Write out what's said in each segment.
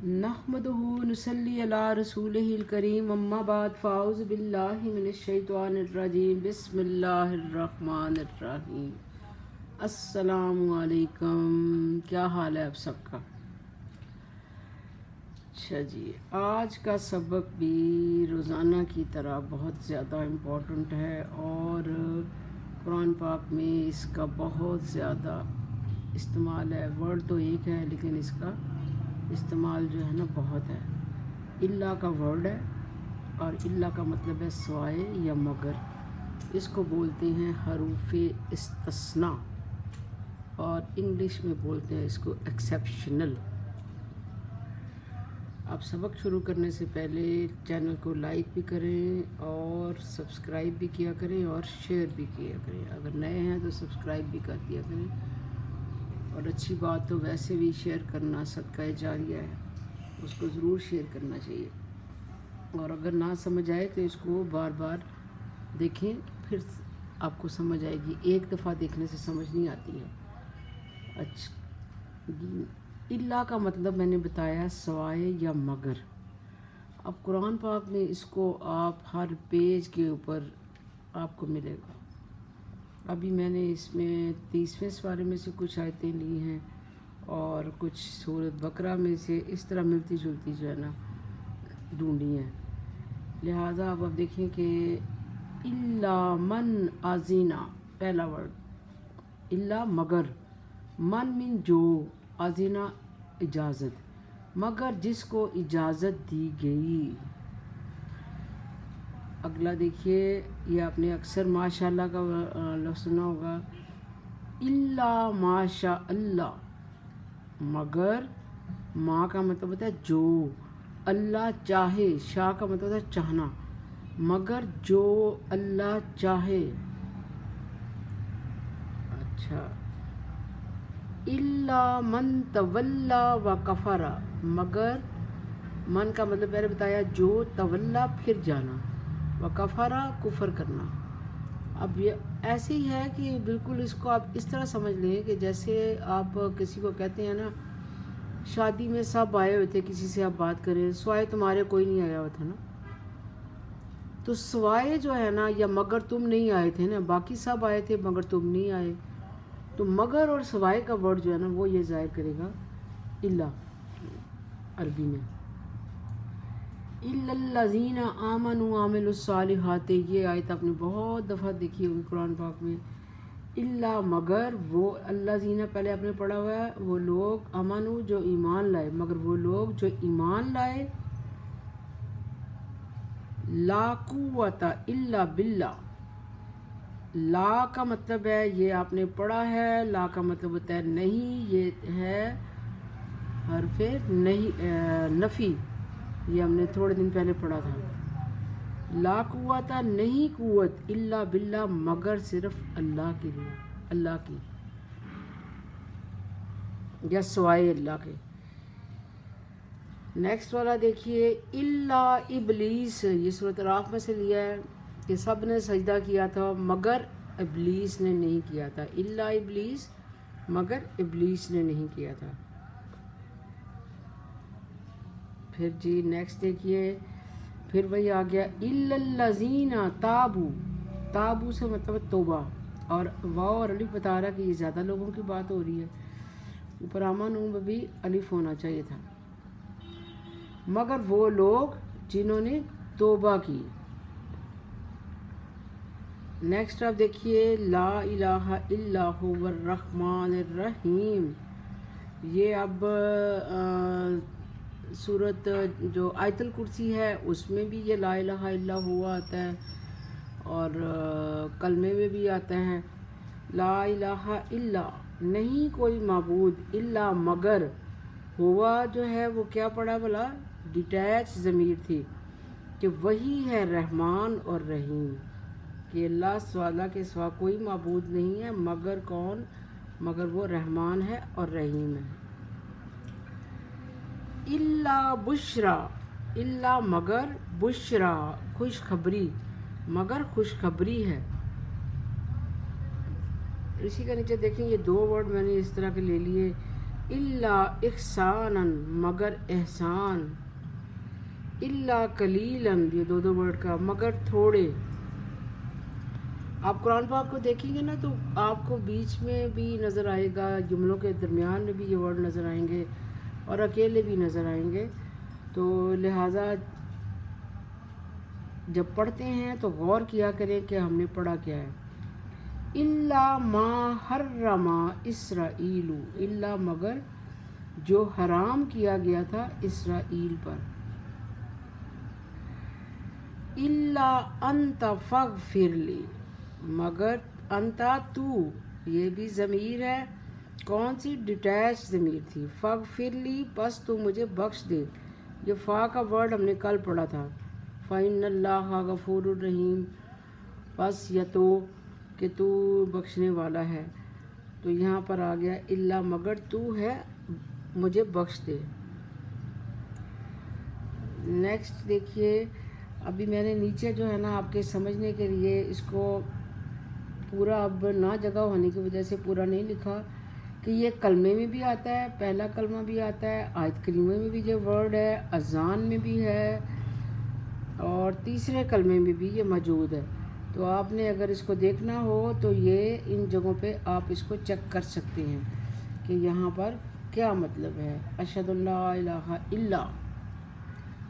نحمدہ نصلی علی رسولہ الکریم اما بعد فاعوذ باللہ من الشیطان الرجیم بسم اللہ الرحمن الرحیم۔ السلام علیکم، کیا حال ہے آپ سب کا؟ اچھا جی، آج کا سبق بھی روزانہ کی طرح بہت زیادہ امپورٹنٹ ہے اور قرآن پاک میں اس کا بہت زیادہ استعمال ہے۔ ورڈ تو ایک ہے لیکن اس کا استعمال جو ہے نا بہت ہے۔ اللہ کا ورڈ ہے اور اللہ کا مطلب ہے سوائے یا مگر۔ اس کو بولتے ہیں حروف استثناء اور انگلش میں بولتے ہیں اس کو ایکسیپشنل۔ آپ سبق شروع کرنے سے پہلے چینل کو لائک بھی کریں اور سبسکرائب بھی کیا کریں اور شیئر بھی کیا کریں۔ اگر نئے ہیں تو سبسکرائب بھی کر دیا کریں، اور اچھی بات تو ویسے بھی شیئر کرنا صدقہ جاریہ ہے، اس کو ضرور شیئر کرنا چاہیے۔ اور اگر نہ سمجھ آئے تو اس کو بار بار دیکھیں، پھر آپ کو سمجھ آئے گی، ایک دفعہ دیکھنے سے سمجھ نہیں آتی ہے۔ اچھا، اللہ کا مطلب میں نے بتایا سوائے یا مگر۔ اب قرآن پاک میں اس کو آپ ہر پیج کے اوپر آپ کو ملے گا۔ ابھی میں نے اس میں 30ویں سپارے میں سے کچھ آیتیں لی ہیں اور کچھ سورۃ بقرہ میں سے اس طرح ملتی جلتی جو ہے نا ڈھونڈی ہیں۔ لہٰذا اب دیکھیں کہ اللہ من آزینہ، پہلا ورڈ اللہ مگر، من جو، آزینہ اجازت، مگر جس کو اجازت دی گئی۔ اگلا دیکھیے، یہ آپ نے اکثر ماشاء اللہ کا لفظ سنا ہوگا، اللہ ماشاء اللہ، مگر ماں کا مطلب ہوتا ہے جو، اللہ چاہے، شاہ کا مطلب ہوتا ہے چاہنا، مگر جو اللہ چاہے۔ اچھا، اللہ من تولا و کفرا، مگر من کا مطلب پہلے بتایا جو، تولا پھر جانا، و کفرا کفر کرنا۔ اب یہ ایسے ہی ہے کہ بالکل اس کو آپ اس طرح سمجھ لیں کہ جیسے آپ کسی کو کہتے ہیں نا، شادی میں سب آئے ہوئے تھے، کسی سے آپ بات کریں، سوائے تمہارے کوئی نہیں آیا ہوا تھا نا، تو سوائے جو ہے نا یا مگر تم نہیں آئے تھے نا، باقی سب آئے تھے مگر تم نہیں آئے، تو مگر اور سوائے کا ورڈ جو ہے نا وہ یہ ظاہر کرے گا اللہ عربی میں۔ اِلَّا الَّذِينَ آمَنُوا وَعَمِلُوا الصَّالِحَاتِ، یہ آیت آپ نے بہت دفعہ دیکھی ہوگی قرآن پاک میں۔ اللہ مگر وہ، الذین پہلے آپ نے پڑھا ہوا ہے، وہ لوگ، آمنوا جو ایمان لائے، مگر وہ لوگ جو ایمان لائے، لا قوت الا باللہ۔ لا کا مطلب ہے، یہ آپ نے پڑھا ہے، لا کا مطلب ہوتا ہے نہیں، یہ ہے حرف نفی، یہ ہم نے تھوڑے دن پہلے پڑھا تھا۔ لا قوت، نہیں قوت، الا باللہ، مگر صرف اللہ کے لیے، اللہ کی یا سوائے اللہ کے۔ نیکسٹ والا دیکھیے، الا ابلیس، یہ سورۃ اعراف میں سے لیا ہے کہ سب نے سجدہ کیا تھا مگر ابلیس نے نہیں کیا تھا، الا ابلیس، مگر ابلیس نے نہیں کیا تھا۔ پھر جی نیکسٹ دیکھیے، پھر وہی آ گیا، الا الذین تابوا، تابوا سے مطلب ہے توبہ، اور واو اور الف بتا رہا کہ یہ زیادہ لوگوں کی بات ہو رہی ہے، اوپر آمنوا میں بھی الف ہونا چاہیے تھا، مگر وہ لوگ جنہوں نے توبہ کی۔ نیکسٹ آپ دیکھیے، لا الہ الا هو الرحمن الرحیم، یہ اب سورت جو آیت الکرسی ہے اس میں بھی یہ لا الہ الا ہوا آتا ہے، اور کلمے میں بھی آتا ہے، لا الہ الا، نہیں کوئی معبود، الا مگر، ہوا جو ہے وہ کیا پڑھا بلا، ڈیٹیچ ضمیر تھی کہ وہی ہے رحمان اور رحیم، کہ اللہ کے سوا کوئی معبود نہیں ہے، مگر کون، مگر وہ رحمان ہے اور رحیم ہے۔ الا بشرا، الا مگر، بشرا خوشخبری، مگر خوشخبری ہے۔ اسی کا نیچے دیکھیں، یہ دو ورڈ میں نے اس طرح کے لے لیے، इल्ला इहसानन मगर एहसान, इल्ला कलीलन ये दो दो वर्ड का, मगर थोड़े। आप कुरान पाक को देखेंगे ना तो आपको बीच में भी नज़र आएगा, जुमलों के दरमियान में भी ये वर्ड नज़र आएंगे और अकेले भी नज़र आएंगे। तो लिहाजा जब पढ़ते हैं तो गौर किया करें कि हमने पढ़ा क्या है। इल्ला मा हर्रमा इसराइलू, इल्ला मगर जो हराम किया गया था इसराइल पर। इल्ला अंता फगफिरली, मगर अंता तू, ये भी ज़मीर है, कौन सी? डिटैच ज़मीर थी। फगफिरली बस तू मुझे बख्श दे, ये फ़ा का वर्ड हमने कल पढ़ा था। फ़इन्नल्लाह गफ़ूरुर रहीम, बस या तो कि तू बख्शने वाला है। तो यहाँ पर आ गया इल्ला मगर तू है मुझे बख्श दे। नेक्स्ट देखिए, अभी मैंने नीचे जो है ना आपके समझने के लिए इसको पूरा अब ना जगह होने की वजह से पूरा नहीं लिखा कि ये कलमे में भी आता है, पहला कलमा भी आता है, आयत करीमे में भी ये वर्ड है, अजान में भी है और तीसरे कलमे में भी ये मौजूद है। तो आपने अगर इसको देखना हो तो ये इन जगहों पे आप इसको चेक कर सकते हैं कि यहाँ पर क्या मतलब है। अशहदु अल्ला इलाहा इल्ला,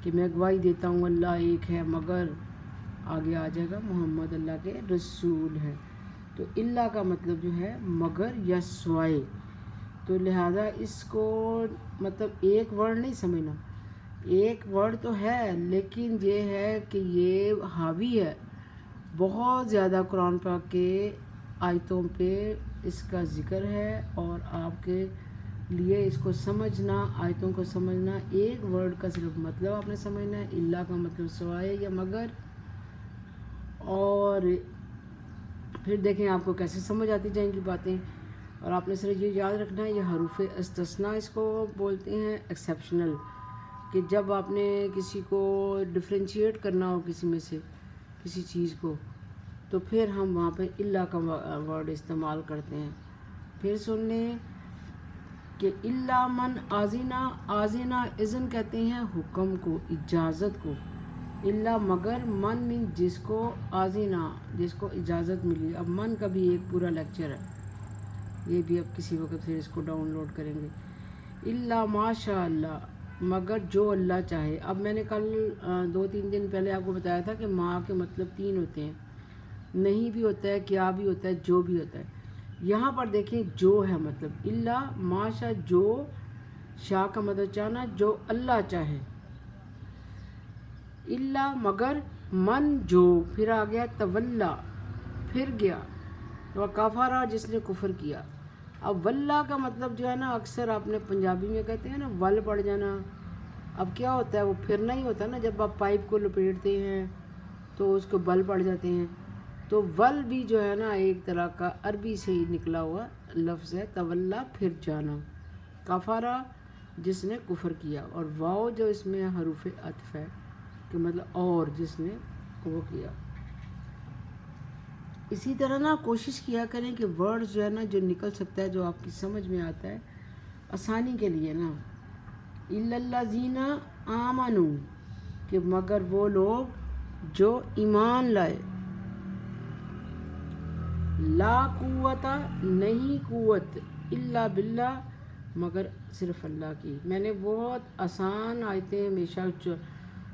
कि मैं गवाही देता हूँ अल्लाह एक है, मगर आगे आ जाएगा मोहम्मद अल्लाह के रसूल हैं। तो इल्ला का मतलब जो है मगर या स्वाए। तो लिहाजा इसको मतलब एक वर्ड नहीं समझना, एक वर्ड तो है लेकिन ये है कि ये हावी है बहुत ज़्यादा कुरान पाक के आयतों पे इसका ज़िक्र है। और आपके लिए इसको समझना, आयतों को समझना, एक वर्ड का सिर्फ मतलब आपने समझना है। इल्ला का मतलब सवाए या मगर। और फिर देखें आपको कैसे समझ आती जाएंगी बातें। और आपने सिर्फ ये याद रखना है, ये हरूफ इस्तिस्ना इसको बोलते हैं, एक्सेप्शनल, कि जब आपने किसी को डिफ्रेंशिएट करना हो किसी में से किसी चीज़ को, तो फिर हम वहाँ पे इल्ला का वर्ड इस्तेमाल करते हैं। फिर सुन लें कि इल्ला मन आज़िना, आज़िना इज़न कहते हैं हुक्म को, इजाज़त को। इल्ला मगर मन मीन जिसको, आज़िना जिसको इजाज़त मिली। अब मन का भी एक पूरा लेक्चर है, ये भी अब किसी वक्त फिर इसको डाउनलोड करेंगे। इल्ला माशा अल्लाह, मगर जो अल्लाह चाहे। अब मैंने कल 2-3 दिन पहले आपको बताया था कि माँ के मतलब 3 होते हैं, नहीं भी होता है, क्या भी होता है, जो भी होता है। यहाँ पर देखें जो है मतलब इल्ला माशा, जो, शाह का मतलब चाहना, जो अल्लाह चाहे। इल्ला मगर मन जो, फिर आ गया तवल्ला, फिर गया, वह काफारा जिसने कुफर किया। अब वल्ला का मतलब जो है ना, अक्सर आपने पंजाबी में कहते हैं ना वल पड़ जाना। अब क्या होता है, वो फिरना ही होता है ना, जब आप पाइप को लपेटते हैं तो उसको बल पड़ जाते हैं। तो वल भी जो है ना एक तरह का अरबी से ही निकला हुआ लफ्ज़ है, तवल्ला फिर जाना। काफारा जिसने कुफर किया, और वाओ जो इसमें हरूफ अत्फ है कि मतलब और जिसने वो किया। इसी तरह ना कोशिश किया करें कि वर्ड्स जो है ना जो निकल सकता है, जो आपकी समझ में आता है, आसानी के लिए ना। इल्लल्लाज़ीना आमनू, कि मगर वो लोग जो ईमान लाए। ला कुव्वता, नहीं कुव्वत, इल्ला बिल्ला, मगर सिर्फ अल्लाह की। मैंने बहुत आसान आयतें हमेशा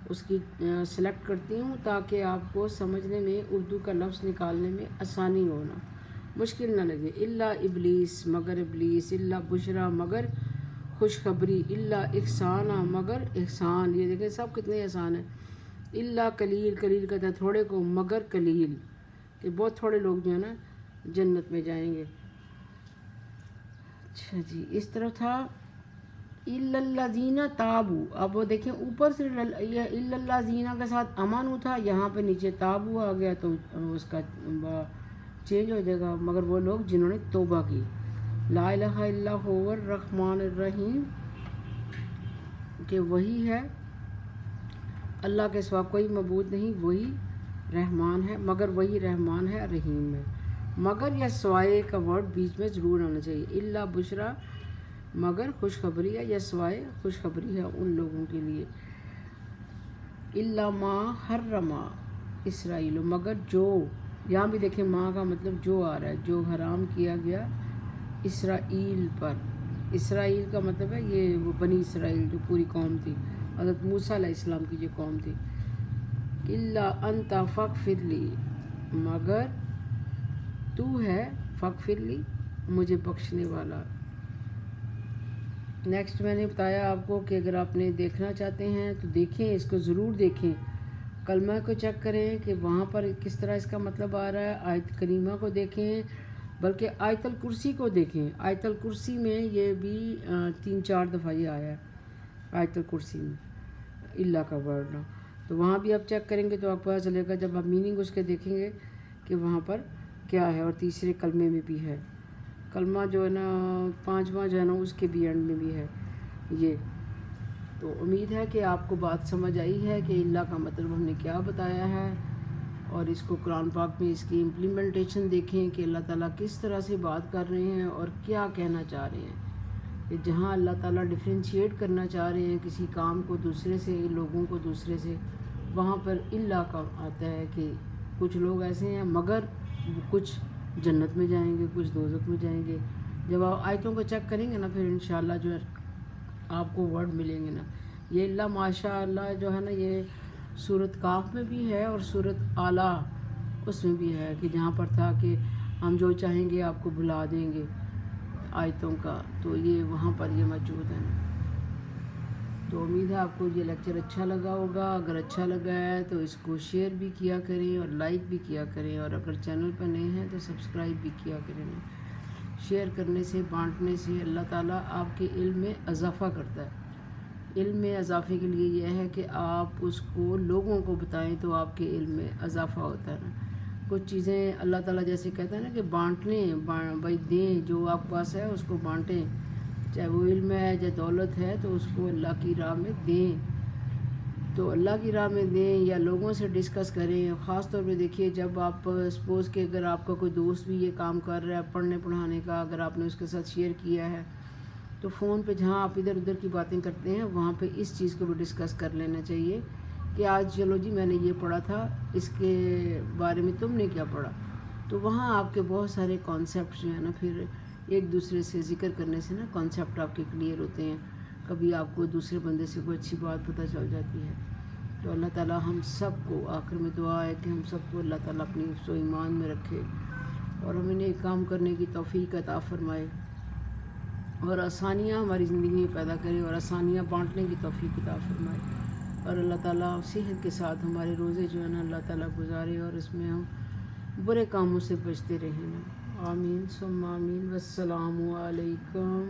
उसकी सेलेक्ट करती हूँ ताकि आपको समझने में, उर्दू का लफ्ज़ निकालने में आसानी हो, ना मुश्किल ना लगे। इल्ला इबलीस, मगर इबलीस। इल्ला बुशरा, मगर खुशखबरी। इल्ला इहसाना, मगर एहसान। ये देखें सब कितने आसान है। इल्ला कलील, कलील कहते हैं थोड़े को, मगर कलील, कि बहुत थोड़े लोग जो है ना जन्नत में जाएंगे। अच्छा जी, इस तरह था इल्लल्लाज़ीना ताबू। अब वो देखें ऊपर से ये इल्लल्लाज़ीना के साथ अमानु था, यहाँ पे नीचे ताबू आ गया तो उसका चेंज हो जाएगा। मगर वो लोग जिन्होंने तौबा की। ला इलाहा इल्ला हुवर रहमान रहीम, कि वही है अल्लाह के सिवा कोई मबूद नहीं, वही रहमान है, मगर वही रहमान है रहीम है। मगर या सवाए का वर्ड बीच में ज़रूर आना चाहिए। इल्ला बुशरा, मगर खुशखबरी है या सवाए खुशखबरी है उन लोगों के लिए। इल्ला मा हर्रमा इसराइल, मगर जो, यहाँ भी देखें माँ का मतलब जो आ रहा है, जो हराम किया गया इसराइल पर। इसराइल का मतलब है ये वो बनी इसराइल जो पूरी कौम थी, हज़रत मूसा अलैहिस्सलाम की जो कौम थी। इल्ला अंता फ़ग़फ़िरली, मगर तू है फ़ग़फ़िरली, मुझे बख्शने वाला। नेक्स्ट मैंने बताया आपको कि अगर आपने देखना चाहते हैं तो देखें, इसको ज़रूर देखें, कलमा को चेक करें कि वहाँ पर किस तरह इसका मतलब आ रहा है, आयत करीमा को देखें, बल्कि आयतल कुर्सी को देखें। आयतल कुर्सी में ये भी 3-4 दफ़ा ये आया है आयतल कुर्सी में, इल्ला का वर्ड ना, तो वहाँ भी आप चेक करेंगे तो आपको पता चलेगा जब आप मीनिंग उसके देखेंगे कि वहाँ पर क्या है। और तीसरे कलमे में भी है, कलमा जो है ना 5वां जो है ना उसके भी एंड में भी है ये। तो उम्मीद है कि आपको बात समझ आई है कि इल्ला का मतलब हमने क्या बताया है, और इसको कुरान पाक में इसकी इम्प्लीमेंटेशन देखें कि अल्लाह ताला किस तरह से बात कर रहे हैं और क्या कहना चाह रहे हैं। कि जहाँ अल्लाह ताला डिफ्रेंशिएट करना चाह रहे हैं किसी काम को दूसरे से, लोगों को दूसरे से, वहाँ पर इल्ला का आता है कि कुछ लोग ऐसे हैं मगर कुछ जन्नत में जाएंगे, कुछ दोज़ख में जाएंगे। जब आप आयतों को चेक करेंगे ना फिर इंशाल्लाह जो है आपको वर्ड मिलेंगे ना। ये इल्ला माशाअल्लाह जो है ना ये सूरत काफ में भी है और सूरत आला उसमें भी है कि जहाँ पर था कि हम जो चाहेंगे आपको भुला देंगे आयतों का, तो ये वहाँ पर ये मौजूद है ना। तो उम्मीद है आपको ये लेक्चर अच्छा लगा होगा। अगर अच्छा लगा है तो इसको शेयर भी किया करें और लाइक भी किया करें, और अगर चैनल पर नए हैं तो सब्सक्राइब भी किया करें। शेयर करने से, बांटने से अल्लाह ताला आपके इल्म में इजाफ़ा करता है। इल्म में इजाफ़े के लिए यह है कि आप उसको लोगों को बताएं तो आपके इल्म में इजाफ़ा होता है ना। कुछ चीज़ें अल्लाह ताला जैसे कहता है ना कि बांटने भाई दें, जो आपके पास है उसको बांटें, चाहे वो इल्म है चाहे दौलत है, तो उसको अल्लाह की राह में दें। तो अल्लाह की राह में दें या लोगों से डिस्कस करें। ख़ास तौर पे देखिए जब आप सपोज़ कि अगर आपका कोई दोस्त भी ये काम कर रहा है पढ़ने पढ़ाने का, अगर आपने उसके साथ शेयर किया है तो फ़ोन पे जहाँ आप इधर उधर की बातें करते हैं वहाँ पे इस चीज़ को भी डिस्कस कर लेना चाहिए कि आज चलो जी मैंने ये पढ़ा था, इसके बारे में तुमने क्या पढ़ा। तो वहाँ आपके बहुत सारे कॉन्सेप्ट जो है ना फिर एक दूसरे से ज़िक्र करने से ना कॉन्सेप्ट आपके क्लियर होते हैं। कभी आपको दूसरे बंदे से कोई अच्छी बात पता चल जाती है। तो अल्लाह ताला हम सबको, आखिर में दुआ है कि हम सबको अल्लाह ताला अपनी हिफ्ज़ व ईमान में रखे और हमें नेक काम करने की तौफ़ीक अता फ़रमाए और आसानियाँ हमारी ज़िंदगी में पैदा करे और आसानियाँ बांटने की तौफ़ीक अता फ़रमाए। और अल्लाह ताला सेहत के साथ हमारे रोज़े जो है ना अल्लाह ताला गुजारे और इसमें हम बुरे कामों से बचते रहें ना। आमीन सुम्मा आमीन। वस्सलामु अलैकुम।